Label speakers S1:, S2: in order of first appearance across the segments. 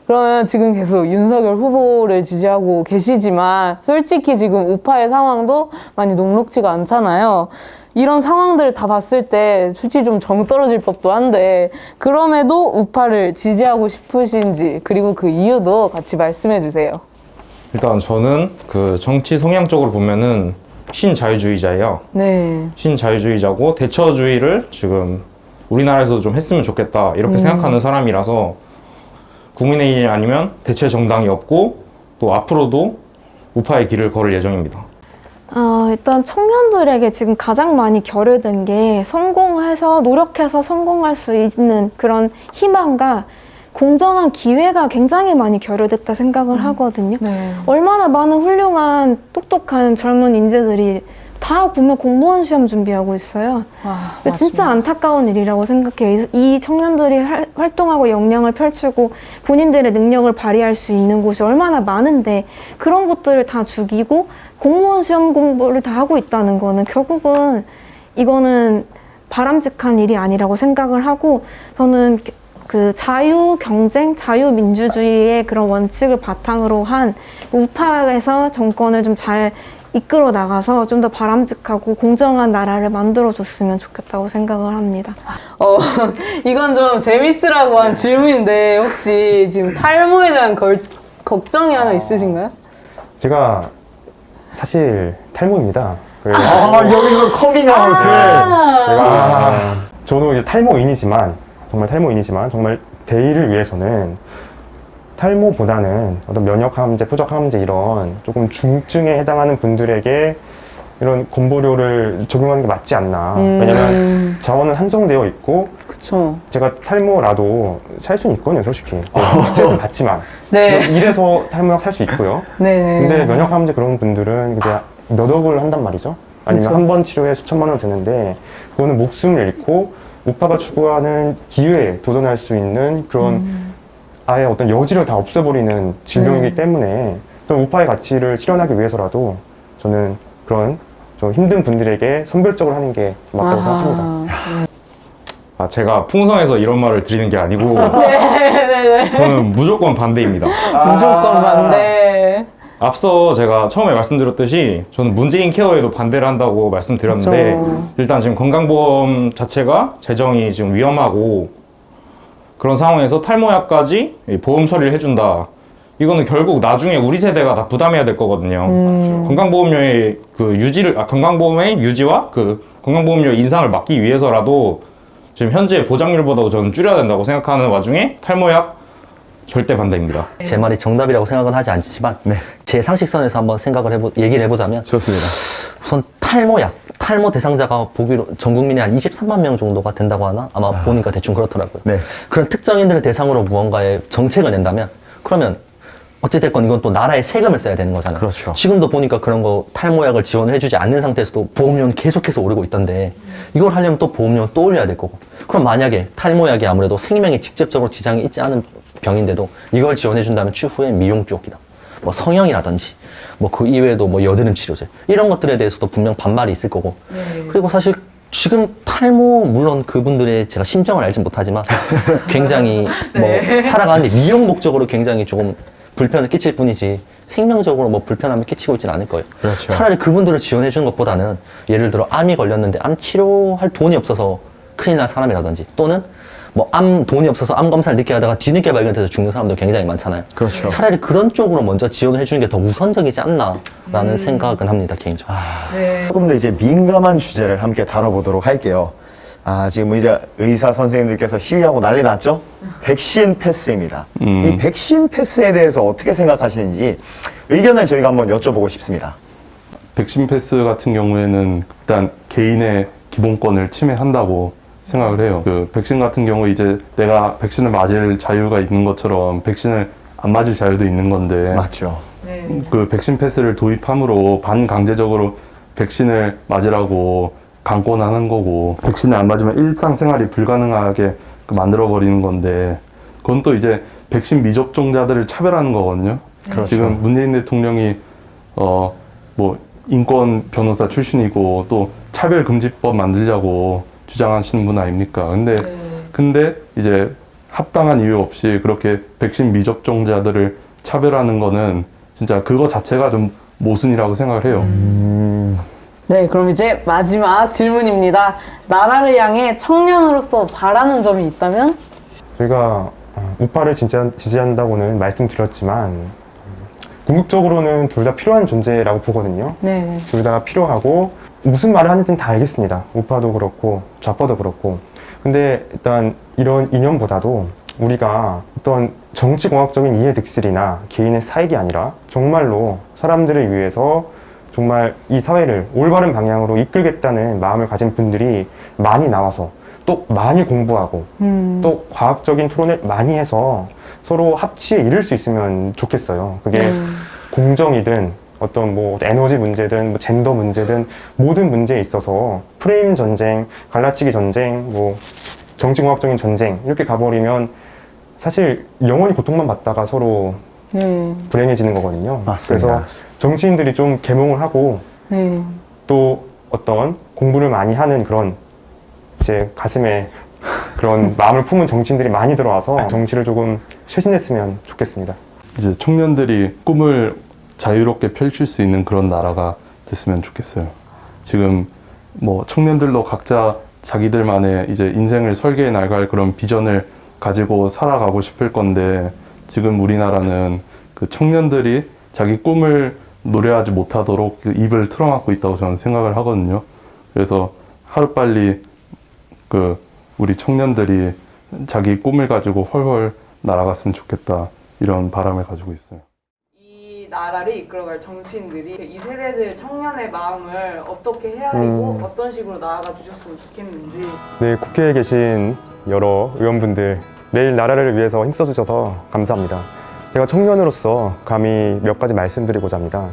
S1: 그러면 지금 계속 윤석열 후보를 지지하고 계시지만 솔직히 지금 우파의 상황도 많이 녹록지가 않잖아요. 이런 상황들을 다 봤을 때 솔직히 좀 정 떨어질 법도 한데 그럼에도 우파를 지지하고 싶으신지 그리고 그 이유도 같이 말씀해 주세요.
S2: 일단 저는 그 정치 성향적으로 보면은 신자유주의자예요.
S1: 네.
S2: 신자유주의자고 대처주의를 지금 우리나라에서도 좀 했으면 좋겠다 이렇게 생각하는 사람이라서 국민의힘이 아니면 대체 정당이 없고 또 앞으로도 우파의 길을 걸을 예정입니다.
S3: 일단 청년들에게 지금 가장 많이 결여된 게 성공해서 노력해서 성공할 수 있는 그런 희망과 공정한 기회가 굉장히 많이 결여됐다 생각을 하거든요.
S1: 네.
S3: 얼마나 많은 훌륭한 똑똑한 젊은 인재들이 다 보면 공무원 시험 준비하고 있어요. 근데 진짜 안타까운 일이라고 생각해요. 이 청년들이 활동하고 역량을 펼치고 본인들의 능력을 발휘할 수 있는 곳이 얼마나 많은데 그런 것들을 다 죽이고 공무원 시험 공부를 다 하고 있다는 거는 결국은 이거는 바람직한 일이 아니라고 생각을 하고 저는 그 자유 경쟁, 자유 민주주의의 그런 원칙을 바탕으로 한 우파에서 정권을 좀 잘 이끌어 나가서 좀 더 바람직하고 공정한 나라를 만들어줬으면 좋겠다고 생각을 합니다.
S1: 이건 좀 재밌으라고 한 질문인데 혹시 지금 탈모에 대한 걱정이 하나 있으신가요?
S4: 제가 사실 탈모입니다.
S5: 여기서 커밍아웃을.
S4: 제가 저도 이제 탈모인이지만 정말 대의를 위해서는 탈모보다는 어떤 면역항암제, 표적항암제 이런 조금 중증에 해당하는 분들에게 이런 건보료를 적용하는 게 맞지 않나. 왜냐면 자원은 한정되어 있고,
S1: 그쵸.
S4: 제가 탈모라도 살 수는 있거든요, 솔직히. 스트레스 받지만.
S1: 네.
S4: 이래서 탈모약 살 수 있고요.
S1: 네네.
S4: 근데 면역항암제 그런 분들은 그냥 몇 억을 한단 말이죠. 아니면
S1: 그쵸.
S4: 한 번 치료에 수천만 원 드는데, 그거는 목숨을 잃고, 우파가 추구하는 기회에 도전할 수 있는 그런 아예 어떤 여지를 다 없애버리는 질병이기 때문에 우파의 가치를 실현하기 위해서라도 저는 그런 좀 힘든 분들에게 선별적으로 하는 게 맞다고 생각합니다.
S2: 제가 풍성해서 이런 말을 드리는 게 아니고
S1: 네네네.
S2: 저는 무조건 반대입니다.
S1: 무조건 반대.
S2: 앞서 제가 처음에 말씀드렸듯이 저는 문재인 케어에도 반대를 한다고 말씀드렸는데
S1: 그쵸.
S2: 일단 지금 건강보험 자체가 재정이 지금 위험하고 그런 상황에서 탈모약까지 보험 처리를 해준다. 이거는 결국 나중에 우리 세대가 다 부담해야 될 거거든요. 건강보험료의 건강보험의 유지와 그 건강보험료 인상을 막기 위해서라도 지금 현재 보장률보다도 저는 줄여야 된다고 생각하는 와중에 탈모약 절대 반대입니다.
S6: 제 말이 정답이라고 생각은 하지 않지만 제 상식선에서 한번 얘기를 해보자면
S5: 좋습니다.
S6: 우선 탈모 대상자가 보기로 전 국민의 한 23만 명 정도가 된다고 하나? 아마 보니까 대충 그렇더라고요.
S5: 네.
S6: 그런 특정인들을 대상으로 무언가의 정책을 낸다면 그러면 어찌됐건 이건 또 나라의 세금을 써야 되는 거잖아요.
S5: 그렇죠.
S6: 지금도 보니까 그런 거 탈모약을 지원을 해주지 않는 상태에서도 보험료는 계속해서 오르고 있던데 이걸 하려면 또 보험료는 또 올려야 될 거고 그럼 만약에 탈모약이 아무래도 생명에 직접적으로 지장이 있지 않은 병인데도 이걸 지원해준다면 추후에 미용 쪽이다. 뭐 성형이라든지 뭐 그 이외에도 뭐 여드름 치료제 이런 것들에 대해서도 분명 반발이 있을 거고 그리고 사실 지금 탈모 물론 그분들의 제가 심정을 알진 못하지만 굉장히 뭐 살아가는데 미용 목적으로 굉장히 조금 불편을 끼칠 뿐이지 생명적으로 뭐 불편함을 끼치고 있지는 않을 거예요.
S5: 그렇죠.
S6: 차라리 그분들을 지원해 주는 것보다는 예를 들어 암이 걸렸는데 암 치료할 돈이 없어서 큰일 날 사람이라든지 또는 뭐 돈이 없어서 암 검사를 늦게 하다가 뒤늦게 발견돼서 죽는 사람도 굉장히 많잖아요.
S5: 그렇죠.
S6: 차라리 그런 쪽으로 먼저 지원을 해주는 게 더 우선적이지 않나라는 생각은 합니다, 개인적으로.
S5: 조금 더 이제 민감한 주제를 함께 다뤄보도록 할게요. 지금 이제 의사 선생님들께서 시위하고 난리 났죠? 백신 패스입니다. 이 백신 패스에 대해서 어떻게 생각하시는지 의견을 저희가 한번 여쭤보고 싶습니다.
S7: 백신 패스 같은 경우에는 일단 개인의 기본권을 침해한다고 생각을 해요. 그 백신 같은 경우 이제 내가 백신을 맞을 자유가 있는 것처럼 백신을 안 맞을 자유도 있는 건데
S5: 맞죠.
S7: 그 백신 패스를 도입함으로 반강제적으로 백신을 맞으라고 강권하는 거고 백신을 안 맞으면 일상생활이 불가능하게 만들어버리는 건데 그건 또 이제 백신 미접종자들을 차별하는 거거든요.
S5: 그렇죠.
S7: 지금 문재인 대통령이 뭐 인권 변호사 출신이고 또 차별금지법 만들자고 주장하시는 분 아닙니까? 근데 이제 합당한 이유 없이 그렇게 백신 미접종자들을 차별하는 거는 진짜 그거 자체가 좀 모순이라고 생각을 해요.
S1: 네, 그럼 이제 마지막 질문입니다. 나라를 향해 청년으로서 바라는 점이 있다면?
S4: 저희가 우파를 지지한다고는 말씀드렸지만 궁극적으로는 둘 다 필요한 존재라고 보거든요.
S1: 네.
S4: 둘 다 필요하고 무슨 말을 하는지는 다 알겠습니다. 우파도 그렇고 좌파도 그렇고. 근데 일단 이런 이념보다도 우리가 어떤 정치공학적인 이해득실이나 개인의 사익이 아니라 정말로 사람들을 위해서 정말 이 사회를 올바른 방향으로 이끌겠다는 마음을 가진 분들이 많이 나와서 또 많이 공부하고 또 과학적인 토론을 많이 해서 서로 합치에 이를 수 있으면 좋겠어요. 그게 공정이든 어떤 뭐 에너지 문제든 뭐 젠더 문제든 모든 문제에 있어서 프레임 전쟁, 갈라치기 전쟁, 뭐 정치공학적인 전쟁 이렇게 가버리면 사실 영원히 고통만 받다가 서로 불행해지는 거거든요.
S5: 맞습니다.
S4: 그래서 정치인들이 좀 계몽을 하고 또 어떤 공부를 많이 하는 그런 이제 가슴에 그런 마음을 품은 정치인들이 많이 들어와서 정치를 조금 쇄신했으면 좋겠습니다.
S7: 이제 청년들이 꿈을 자유롭게 펼칠 수 있는 그런 나라가 됐으면 좋겠어요. 지금 뭐 청년들도 각자 자기들만의 이제 인생을 설계해 나갈 그런 비전을 가지고 살아가고 싶을 건데 지금 우리나라는 그 청년들이 자기 꿈을 노래하지 못하도록 그 입을 틀어막고 있다고 저는 생각을 하거든요. 그래서 하루빨리 그 우리 청년들이 자기 꿈을 가지고 훨훨 날아갔으면 좋겠다 이런 바람을 가지고 있어요.
S1: 이 나라를 이끌어갈 정치인들이 이 세대들 청년의 마음을 어떻게 헤아리고 어떤 식으로 나아가 주셨으면 좋겠는지.
S4: 네, 국회에 계신 여러 의원분들 매일 나라를 위해서 힘써주셔서 감사합니다. 제가 청년으로서 감히 몇 가지 말씀드리고자 합니다.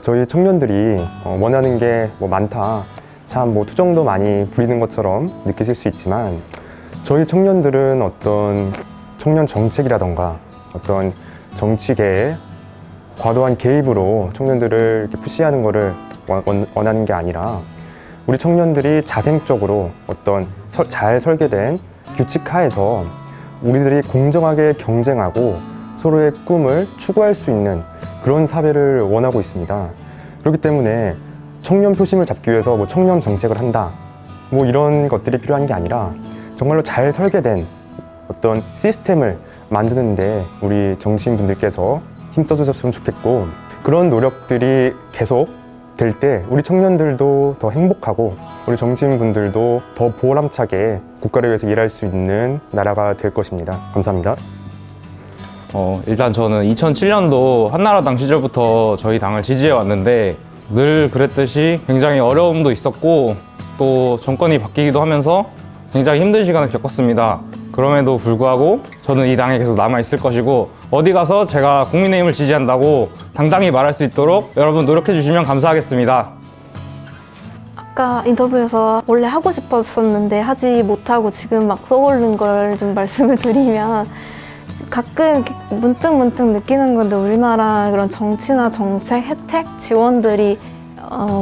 S4: 저희 청년들이 원하는 게 뭐 많다, 참 뭐 투정도 많이 부리는 것처럼 느끼실 수 있지만 저희 청년들은 어떤 청년 정책이라던가 어떤 정치계의 과도한 개입으로 청년들을 이렇게 푸시하는 거를 원하는 게 아니라 우리 청년들이 자생적으로 어떤 잘 설계된 규칙 하에서 우리들이 공정하게 경쟁하고 서로의 꿈을 추구할 수 있는 그런 사회를 원하고 있습니다. 그렇기 때문에 청년 표심을 잡기 위해서 뭐 청년 정책을 한다, 뭐 이런 것들이 필요한 게 아니라 정말로 잘 설계된 어떤 시스템을 만드는데 우리 정치인분들께서 힘써 주셨으면 좋겠고, 그런 노력들이 계속 될 때 우리 청년들도 더 행복하고 우리 정치인분들도 더 보람차게 국가를 위해서 일할 수 있는 나라가 될 것입니다. 감사합니다.
S2: 일단 저는 2007년도 한나라당 시절부터 저희 당을 지지해 왔는데 늘 그랬듯이 굉장히 어려움도 있었고 또 정권이 바뀌기도 하면서 굉장히 힘든 시간을 겪었습니다. 그럼에도 불구하고 저는 이 당에 계속 남아있을 것이고 어디 가서 제가 국민의힘을 지지한다고 당당히 말할 수 있도록 여러분 노력해 주시면 감사하겠습니다.
S3: 아까 인터뷰에서 원래 하고 싶었었는데 하지 못하고 지금 막 떠오르는 걸 좀 말씀을 드리면, 가끔 이렇게 문득 느끼는 건데 우리나라 그런 정치나 정책, 혜택, 지원들이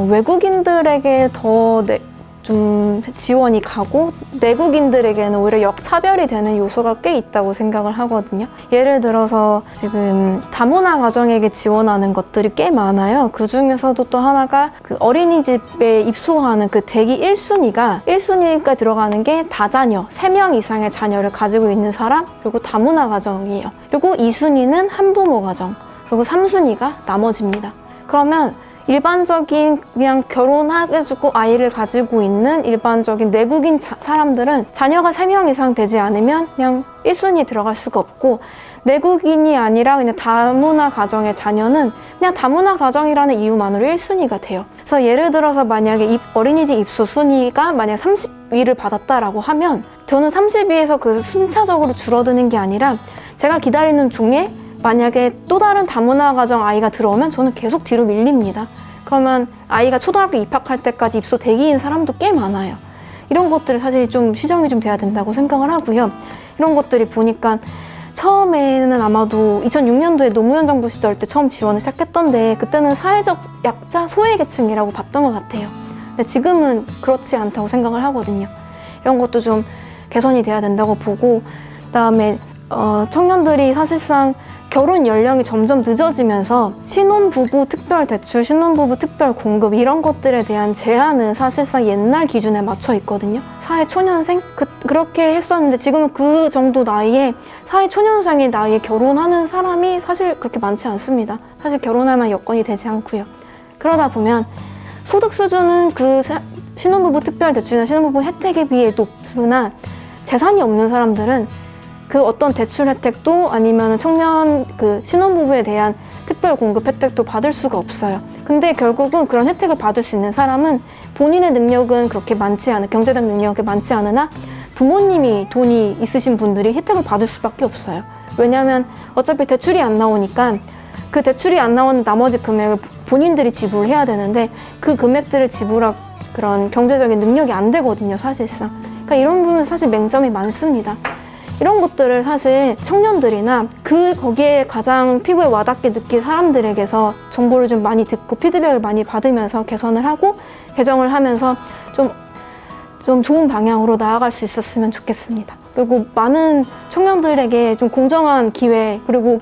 S3: 외국인들에게 더 좀 지원이 가고 내국인들에게는 오히려 역차별이 되는 요소가 꽤 있다고 생각을 하거든요. 예를 들어서 지금 다문화 가정에게 지원하는 것들이 꽤 많아요. 그 중에서도 또 하나가 그 어린이집에 입소하는 그 대기 1순위가 들어가는 게 다자녀, 3명 이상의 자녀를 가지고 있는 사람, 그리고 다문화 가정이에요. 그리고 2순위는 한부모 가정, 그리고 3순위가 나머지입니다. 그러면 일반적인 그냥 결혼해주고 아이를 가지고 있는 일반적인 내국인 사람들은 자녀가 3명 이상 되지 않으면 그냥 1순위에 들어갈 수가 없고, 내국인이 아니라 그냥 다문화 가정의 자녀는 그냥 다문화 가정이라는 이유만으로 1순위가 돼요. 그래서 예를 들어서 만약에 어린이집 입소 순위가 만약 30위를 받았다라고 하면 저는 30위에서 그 순차적으로 줄어드는 게 아니라 제가 기다리는 중에 만약에 또 다른 다문화 가정 아이가 들어오면 저는 계속 뒤로 밀립니다. 그러면 아이가 초등학교 입학할 때까지 입소 대기인 사람도 꽤 많아요. 이런 것들이 사실 좀 시정이 좀 돼야 된다고 생각을 하고요. 이런 것들이 보니까 처음에는 아마도 2006년도에 노무현 정부 시절 때 처음 지원을 시작했던데 그때는 사회적 약자 소외계층이라고 봤던 것 같아요. 근데 지금은 그렇지 않다고 생각을 하거든요. 이런 것도 좀 개선이 돼야 된다고 보고, 그다음에 청년들이 사실상 결혼 연령이 점점 늦어지면서 신혼부부 특별대출, 신혼부부 특별공급 이런 것들에 대한 제한은 사실상 옛날 기준에 맞춰 있거든요. 사회초년생? 그렇게 했었는데 지금은 그 정도 나이에 사회초년생의 나이에 결혼하는 사람이 사실 그렇게 많지 않습니다. 사실 결혼할 만한 여건이 되지 않고요. 그러다 보면 소득 수준은 그 신혼부부 특별대출이나 신혼부부 혜택에 비해 높으나 재산이 없는 사람들은 그 어떤 대출 혜택도 아니면 청년 신혼부부에 대한 특별 공급 혜택도 받을 수가 없어요. 근데 결국은 그런 혜택을 받을 수 있는 사람은 본인의 능력은 그렇게 경제적 능력이 많지 않으나 부모님이 돈이 있으신 분들이 혜택을 받을 수밖에 없어요. 왜냐하면 어차피 대출이 안 나오니까 그 대출이 안 나오는 나머지 금액을 본인들이 지불을 해야 되는데 그 금액들을 지불할 그런 경제적인 능력이 안 되거든요, 사실상. 그러니까 이런 부분은 사실 맹점이 많습니다. 이런 것들을 사실 청년들이나 거기에 가장 피부에 와닿게 느낀 사람들에게서 정보를 좀 많이 듣고 피드백을 많이 받으면서 개선을 하고 개정을 하면서 좀 좋은 방향으로 나아갈 수 있었으면 좋겠습니다. 그리고 많은 청년들에게 좀 공정한 기회, 그리고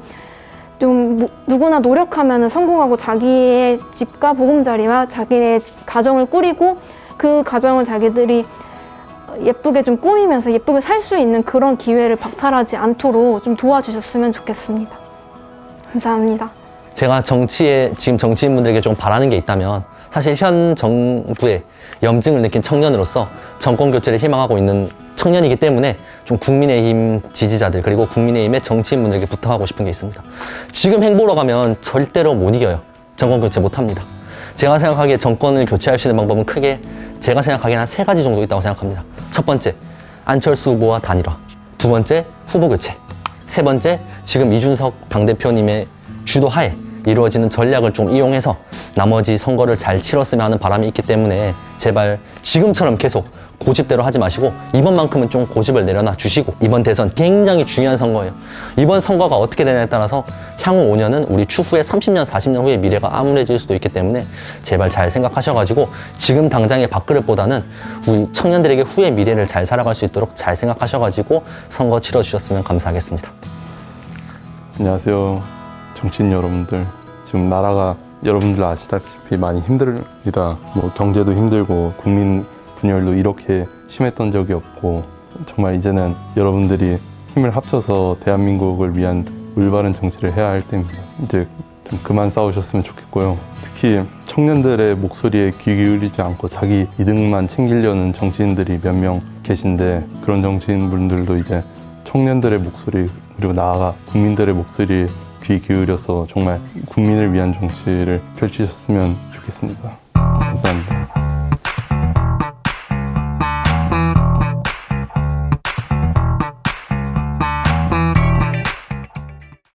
S3: 좀 누구나 노력하면 성공하고 자기의 집과 보금자리와 자기의 가정을 꾸리고 그 가정을 자기들이 예쁘게 좀 꾸미면서 예쁘게 살 수 있는 그런 기회를 박탈하지 않도록 좀 도와주셨으면 좋겠습니다. 감사합니다.
S6: 제가 지금 정치인분들에게 좀 바라는 게 있다면 사실 현 정부의 염증을 느낀 청년으로서 정권 교체를 희망하고 있는 청년이기 때문에 좀 국민의힘 지지자들 그리고 국민의힘의 정치인분들에게 부탁하고 싶은 게 있습니다. 지금 행보로 가면 절대로 못 이겨요. 정권 교체 못합니다. 제가 생각하기에 정권을 교체할 수 있는 방법은 크게 제가 생각하기에는 한 3가지 정도 있다고 생각합니다. 첫 번째, 안철수 후보와 단일화. 두 번째, 후보 교체. 세 번째, 지금 이준석 당대표님의 주도하에 이루어지는 전략을 좀 이용해서 나머지 선거를 잘 치렀으면 하는 바람이 있기 때문에 제발 지금처럼 계속 고집대로 하지 마시고 이번만큼은 좀 고집을 내려놔 주시고 이번 대선 굉장히 중요한 선거예요. 이번 선거가 어떻게 되냐에 따라서 향후 5년은 우리 추후에 30년, 40년 후의 미래가 암울해질 수도 있기 때문에 제발 잘 생각하셔가지고 지금 당장의 밥그릇보다는 우리 청년들에게 후의 미래를 잘 살아갈 수 있도록 잘 생각하셔가지고 선거 치러주셨으면 감사하겠습니다.
S7: 안녕하세요. 정치인 여러분들. 지금 나라가 여러분들 아시다시피 많이 힘듭니다. 뭐 경제도 힘들고 국민 분열도 이렇게 심했던 적이 없고 정말 이제는 여러분들이 힘을 합쳐서 대한민국을 위한 올바른 정치를 해야 할 때입니다. 이제 좀 그만 싸우셨으면 좋겠고요. 특히 청년들의 목소리에 귀 기울이지 않고 자기 이득만 챙기려는 정치인들이 몇 명 계신데 그런 정치인분들도 이제 청년들의 목소리 그리고 나아가 국민들의 목소리에 귀 기울여서 정말 국민을 위한 정치를 펼치셨으면 좋겠습니다. 감사합니다.